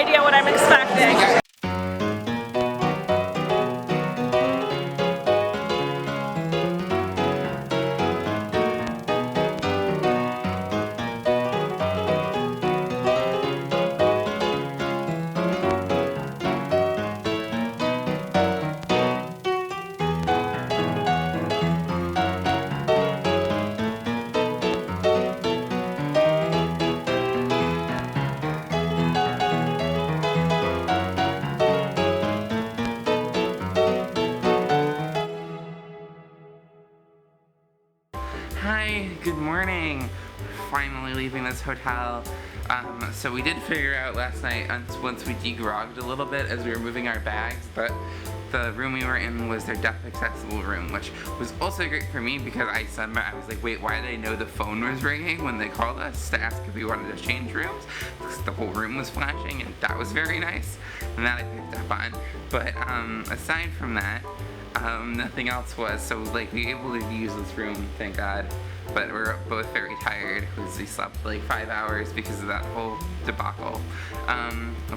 idea what I'm expecting. Hi, good morning. Finally leaving this hotel. So we did figure out last night, once we degrogged a little bit as we were moving our bags, but the room we were in was their deaf accessible room, which was also great for me because I was like, wait, why did I know the phone was ringing when they called us to ask if we wanted to change rooms? Because the whole room was flashing, and that was very nice, and that I picked up on. But aside from that, nothing else was, so like we were able to use this room, thank God, but we're both very tired because we slept like 5 hours because of that whole debacle.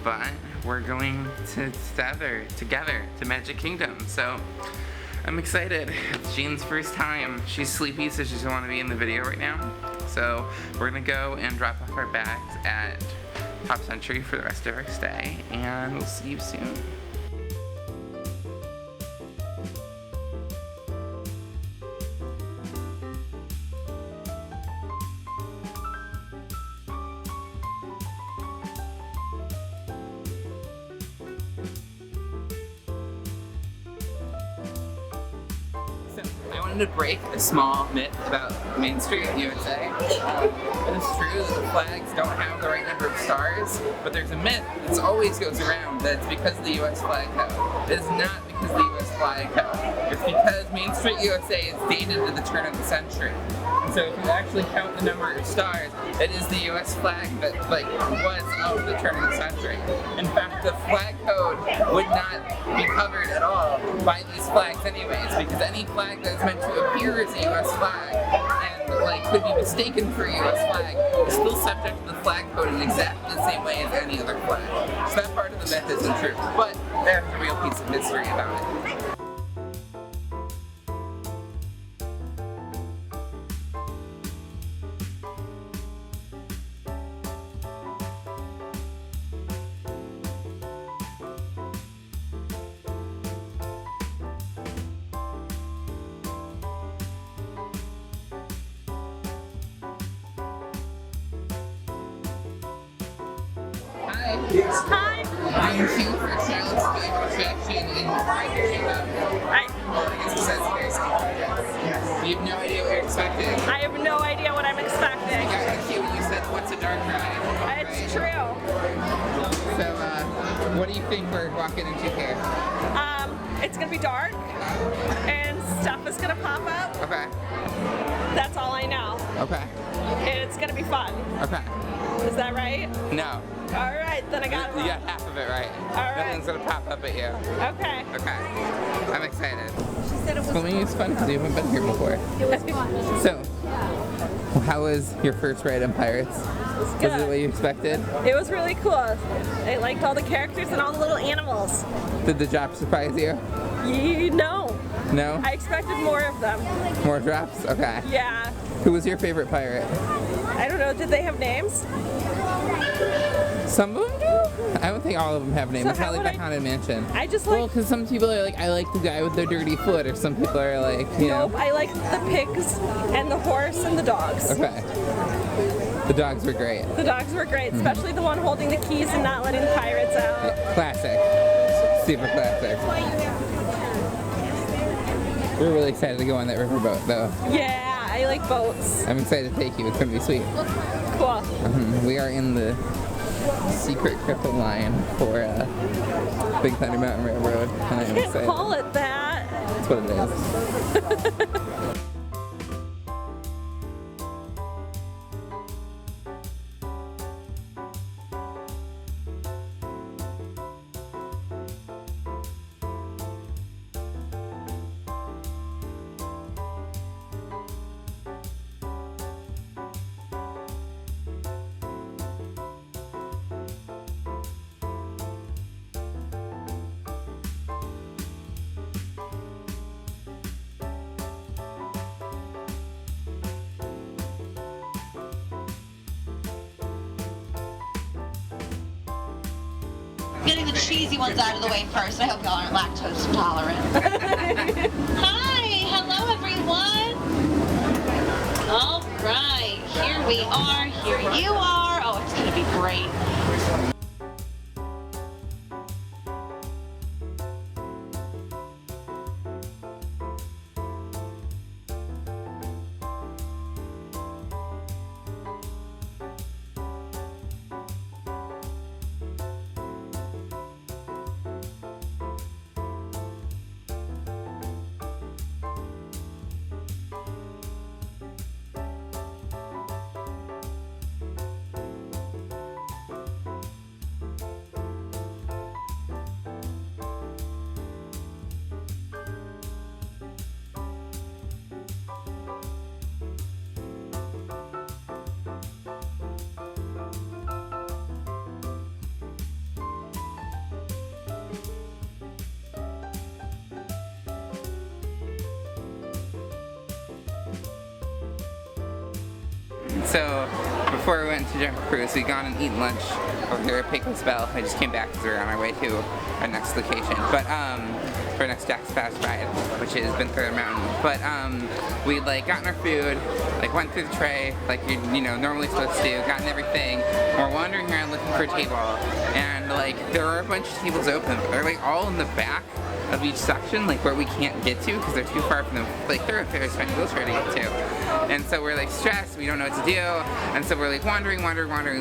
But we're going together to Magic Kingdom, so I'm excited. It's Jean's first time. She's sleepy, so she doesn't want to be in the video right now, so we're gonna go and drop off our bags at Top Century for the rest of our stay, and we'll see you soon. I wanted to break a small myth about Main Street USA. It is true that the flags don't have the right number of stars, but there's a myth that always goes around that it's because of the US flag code. It is not because of the US flag code. It's because Main Street USA is dated to the turn of the century. And so if you actually count the number of stars, it is the US flag that was of the turn of the century. In fact, the flag code would not be covered at all by these flags anyways, because any flag that is meant to appear as a US flag and could be mistaken for a US flag is still subject to the flag code in exactly the same way as any other flag. So that part of the myth isn't true, but there's a real piece of history about it. Hi. I'm Hugh for Charlotte's favorite attraction in Magic Kingdom. You have no idea what you're expecting. I have no idea what I'm expecting. Hugh, you said, what's a dark ride? It's true. So, what do you think we're walking into here? It's gonna be dark, and stuff is gonna pop up. Okay. That's all I know. Okay. And it's gonna be fun. Okay. Is that right? No. All right, then I got it wrong. You got half of it right. All right. Nothing's gonna pop up at you. Okay. Okay. I'm excited. She said it was Swimming is fun because you haven't been here before. It was fun. So, how was your first ride on Pirates? It's good. Was it what you expected? It was really cool. I liked all the characters and all the little animals. Did the drop surprise you? No. No? I expected more of them. More drops? Okay. Yeah. Who was your favorite pirate? I don't know. Did they have names? Some of them do? I don't think all of them have names. So It's not how like would the Haunted Mansion. I just like... Well, because some people are like, I like the guy with the dirty foot, or some people are like, you know. Nope, I like the pigs and the horse and the dogs. Okay. The dogs were great. The dogs were great, especially the one holding the keys and not letting the pirates out. Yeah, classic. Super classic. We're really excited to go on that riverboat, though. Yeah, I like boats. I'm excited to take you. It's going to be sweet. Cool. We are in the secret cripple line for Big Thunder Mountain Railroad, and I'm Can't excited. call it that. That's what it is. getting the cheesy ones out of the way first. I hope y'all aren't lactose intolerant. Hi, hello everyone. All right, here we are, here you are. Oh, it's gonna be great. So, before we went to Jump Cruise, we'd gone and eaten lunch over here at Pecos Bell. I just came back because we were on our way to our next location. But, for our next Jack's Pass ride, which is Been Through the Mountain. But, we'd, like, gotten our food, like, went through the tray, like you know, normally supposed to do, gotten everything. We're wandering around looking for a table, and, like, there are a bunch of tables open, but they're, like, all in the back of each section, like where we can't get to because they're too far from the thoroughfares for wheelchair to get to. And so we're like stressed, we don't know what to do, and so we're like wandering.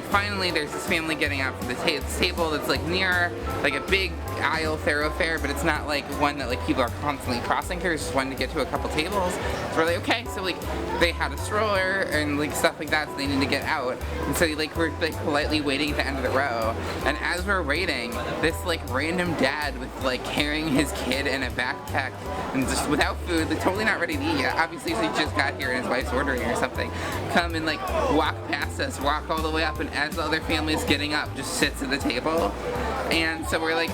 Finally there's this family getting out from the table that's like near like a big aisle thoroughfare, but it's not like one that like people are constantly crossing. There's just one to get to a couple tables. So we're like, okay, so like they had a stroller and like stuff like that, so they need to get out. And so like we're like politely waiting at the end of the row, and as we're waiting, this like random dad with like carrying his kid in a backpack and just without food, like totally not ready to eat yet. Obviously he just got here and his wife's ordering or something. Come and like walk past us, walk all the way up, and as the other family's getting up, just sits at the table. And so we're like,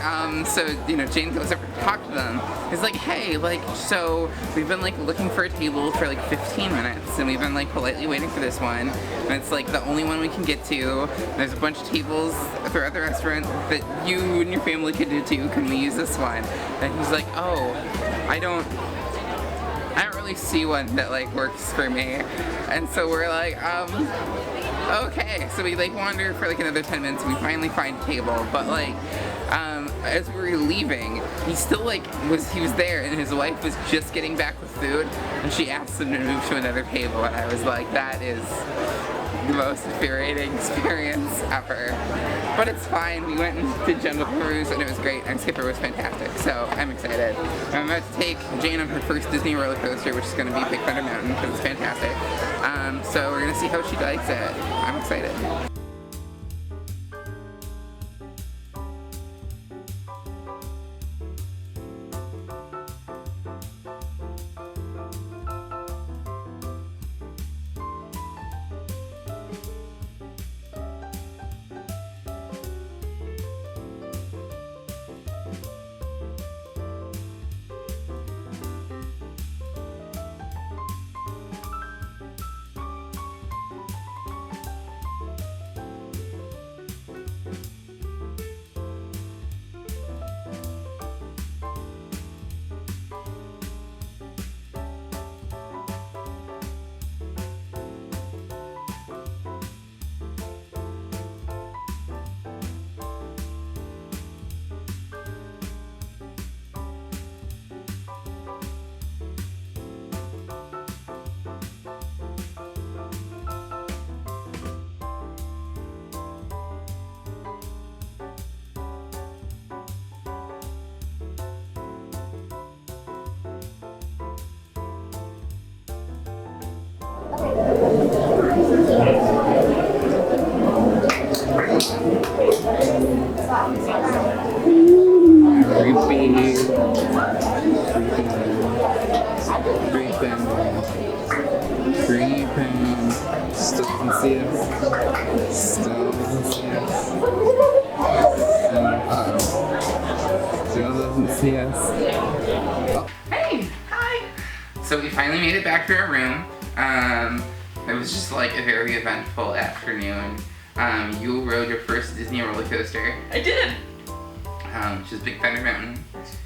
so, you know, Jane goes over to talk to them. He's like, hey, like, so we've been like looking for a table for like 15 minutes and we've been like politely waiting for this one. And it's like the only one we can get to. There's a bunch of tables throughout the restaurant that you and your family could do too. Can we use this one? And he's like, oh, I don't really see one that like works for me. And so we're like, okay. So we like wander for like another 10 minutes and we finally find a table, but like as we were leaving, he still like he was there and his wife was just getting back with food and she asked him to move to another table, and I was like, that is the most infuriating experience ever. But it's fine. We went to Jungle Cruise and it was great, and Skipper was fantastic, so I'm excited. I'm about to take Jane on her first Disney roller coaster, which is going to be Big Thunder Mountain, because it's fantastic. So we're going to see how she likes it. I'm excited. Creeping. Still can see us. Still doesn't see us. Still doesn't see us. Oh. Hey! Hi! So we finally made it back to our room. It was just like a very eventful afternoon. You rode your first Disney roller coaster. I did. which is Big Thunder Mountain.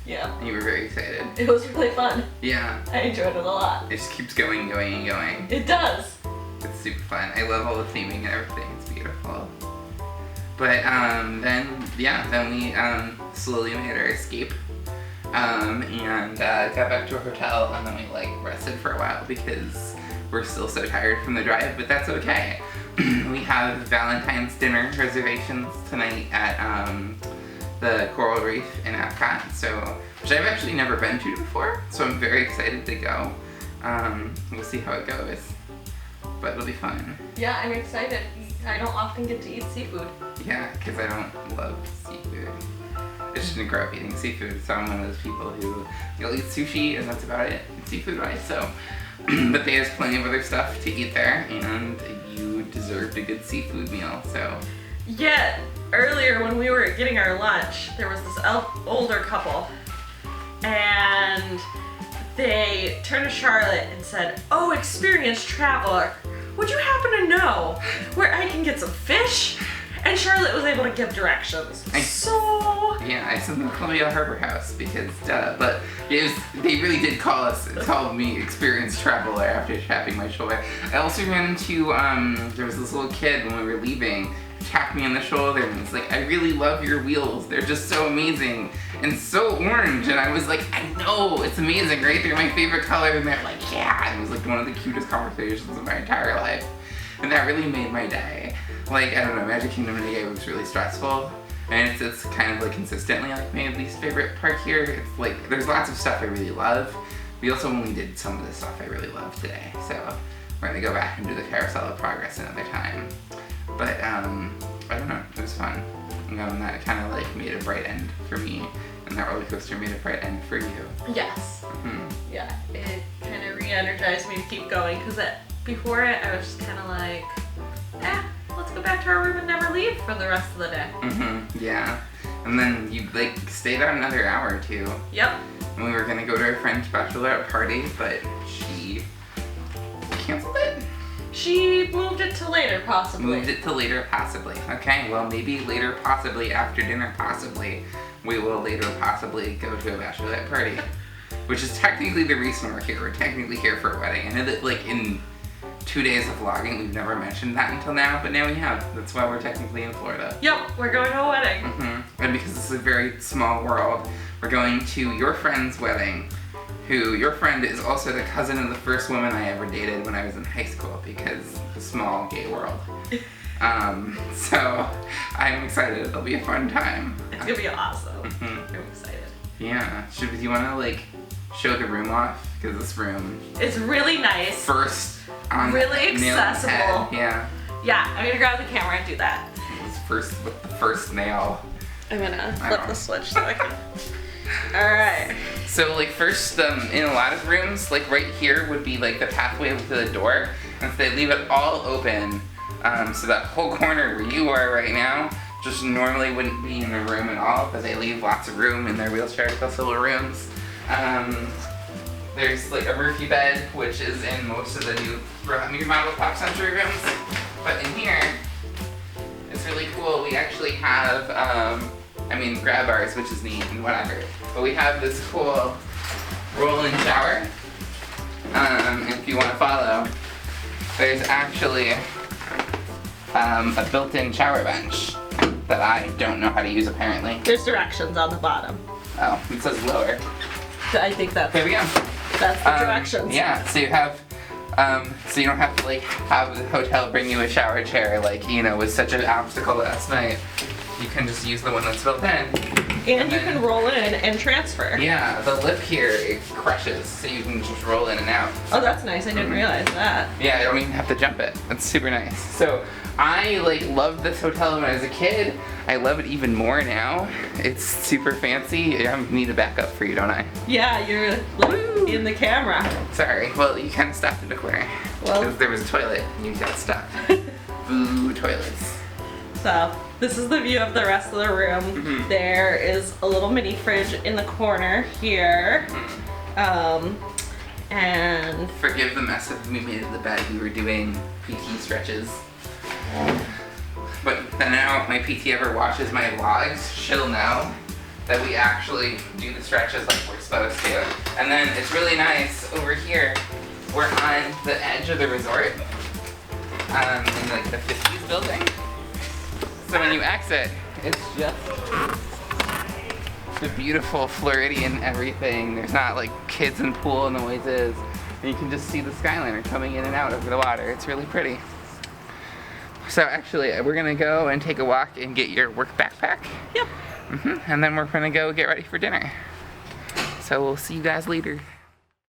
Yeah. And you were very excited. It was really fun. Yeah. I enjoyed it a lot. It just keeps going and going and going. It does. It's super fun. I love all the theming and everything. It's beautiful. But then we slowly made our escape. And got back to our hotel, and then we like rested for a while because we're still so tired from the drive, but that's okay. We have Valentine's dinner reservations tonight at the Coral Reef in Epcot, which I've actually never been to before, so I'm very excited to go. We'll see how it goes, but it'll be fun. Yeah, I'm excited. I don't often get to eat seafood. Yeah, because I don't love seafood. I just didn't grow up eating seafood, so I'm one of those people who you'll eat sushi and that's about it, seafood-wise. So, but there's plenty of other stuff to eat there, and you deserved a good seafood meal. So, Yeah, earlier when we were getting our lunch, there was this older couple, and they turned to Charlotte and said, "Oh, experienced traveler, would you happen to know where I can get some fish?" And Charlotte was able to give directions. yeah, I sent them to Columbia Harbor House because duh. But they really did call me experienced traveler after tapping my shoulder. I also ran into there was this little kid when we were leaving, tapped me on the shoulder and was like, "I really love your wheels. They're just so amazing and so orange." And I was like, "I know, it's amazing, right? They're my favorite color." And they're like, "Yeah." And it was like one of the cutest conversations of my entire life. And that really made my day. Like, I don't know, Magic Kingdom in a was really stressful. And it's kind of like consistently like my least favorite part here. It's like, there's lots of stuff I really love. We also only did some of the stuff I really love today. So we're gonna go back and do the Carousel of Progress another time. But I don't know, it was fun. And that kind of like made a bright end for me. And that roller coaster made a bright end for you. Yes. Mm-hmm. Yeah, it kind of re-energized me to keep going because before it, I was just kind of like, let's go back to our room and never leave for the rest of the day. Mm-hmm, yeah. And then you like stayed out another hour or two. Yep. And we were gonna go to our friend's bachelorette party, but she canceled it? She moved it to later, possibly. Moved it to later, possibly. Okay, well maybe later, possibly, after dinner, possibly, we will later possibly go to a bachelorette party. Which is technically the reason we're here. We're technically here for a wedding. I know that like in 2 days of vlogging, we've never mentioned that until now, but now we have. That's why we're technically in Florida. Yep, we're going to a wedding. Mm-hmm. And because this is a very small world, we're going to your friend's wedding, who, your friend is also the cousin of the first woman I ever dated when I was in high school, because the small gay world. So I'm excited. It'll be a fun time. It's gonna be awesome. Mm-hmm. I'm excited. Yeah. Do you want to like show the room off? Because this room. It's really nice. First on really nail on the head. accessible. Yeah. Yeah, I'm gonna grab the camera and do that. It was first with the first nail. I'm gonna flip the switch so I can. Alright. So like first, in a lot of rooms, like right here would be like the pathway to the door, and so they leave it all open, so that whole corner where you are right now just normally wouldn't be in a room at all, but they leave lots of room in their wheelchair accessible rooms. There's like a Murphy bed, which is in most of the new remodeled Pop Century rooms, but in here, it's really cool. We actually have, grab bars, which is neat and whatever. But we have this cool roll-in shower. If you want to follow, there's actually a built-in shower bench that I don't know how to use apparently. There's directions on the bottom. Oh, it says lower. I think that's Here we go. That's the directions. Yeah, so you have, so you don't have to like have the hotel bring you a shower chair like, was such an obstacle last night. You can just use the one that's built in. And you can roll in and transfer. Yeah, the lip here, it crushes, so you can just roll in and out. Oh, that's nice. I didn't realize that. Yeah, I don't even have to jump it. It's super nice. So I loved this hotel when I was a kid. I love it even more now. It's super fancy. I need a backup for you, don't I? Yeah, you're in the camera. Sorry. Well, you kind of stopped in the corner. Well, because there was a toilet and you got stuck. Boo, toilets. So this is the view of the rest of the room. Mm-hmm. There is a little mini fridge in the corner here. And forgive the mess of we made of the bed. We were doing PT stretches. But then now if my PT ever watches my vlogs, she'll know that we actually do the stretches like we're supposed to. And then it's really nice over here. We're on the edge of the resort, in like the 50s building. So when you exit, it's just the beautiful Floridian everything. There's not like kids and pool noises. And you can just see the Skyliner coming in and out over the water. It's really pretty. So actually, we're gonna go and take a walk and get your work backpack. Yep. And then we're gonna go get ready for dinner. So we'll see you guys later.